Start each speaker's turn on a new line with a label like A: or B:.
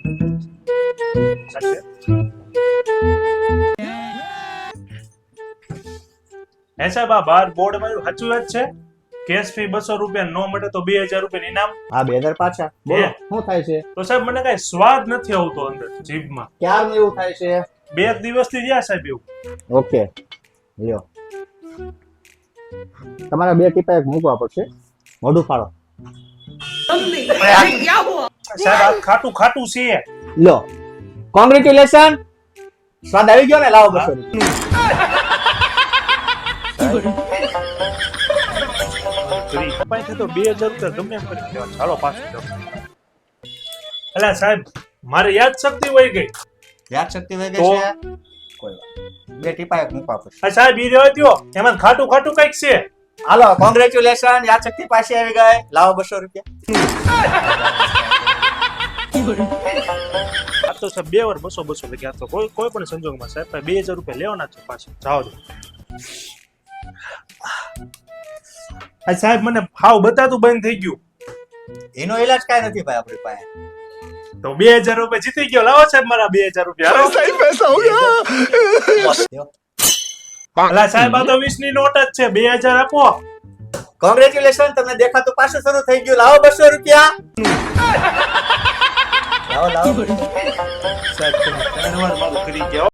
A: હે સાહેબ આ બાર બોર્ડ માં સાચું વાત છે કેશ ફી 200 રૂપિયા નો મળે તો 2000 રૂપિયા ઇનામ.
B: હા 2000 પાછા. બોલો શું થાય છે?
A: તો સાહેબ મને કઈ સ્વાદ નથી આવતો અંદર જીભમાં.
B: ક્યારનું એવું થાય છે?
A: 2 દિવસથી રહ્યા સાહેબ એવું.
B: ઓકે લ્યો તમારા 2 ટીપા એક મૂકવા પડશે. મોઢું ફાળો.
A: સાહેબ આ ખાટું ખાટું છે.
B: લો કોંગ્રેચ્યુલેશન. સ્વાદ આવી ગયો ને? લાવો 200
A: રૂપિયા. તો 2000 રૂપિયા ગમે એમ કરી દેવા. ચાલો પાછું જાઓ. અલા સાહેબ મારે યાદ શક્તિ વહી ગઈ.
B: યાદ શક્તિ વહી ગઈ છે? કોઈ વાત 2 ટીપા એક મૂકવા પડશે.
A: સાહેબ ઈ રહ્યો દ્યો એમાં ખાટું ખાટું કઈક છે.
B: હાલો કોંગ્રેચ્યુલેશન. યાદ શક્તિ પાછી આવી ગઈ. લાવો 200 રૂપિયા.
A: આ તો સાહેબ 2 વાર 200 લગ્યા તો કોઈ પણ સંજોગમાં સાહેબ 2000 રૂપિયા લેવાના છે પાછા. જાઓ દો. આ સાહેબ મને ભાવ બતાતું બંધ થઈ ગયું.
B: એનો ઈલાજ કાઈ નથી ભાઈ આપણી પાસે.
A: તો 2000 રૂપિયા જીતી ગયો. લાવો સાહેબ મારા 2000 રૂપિયા.
C: सही पैसा हो गया.
A: અલા સાહેબ આ તો 20 ની નોટ જ છે. 2000 આપો.
B: કોંગ્રેચ્યુલેશન. તમને દેખાતું પાછું શરૂ થઈ ગયું. લાવો 200 રૂપિયા. લાવો લાવો
A: સાહેબ તમે 3 વાર મારું કરી ગયા.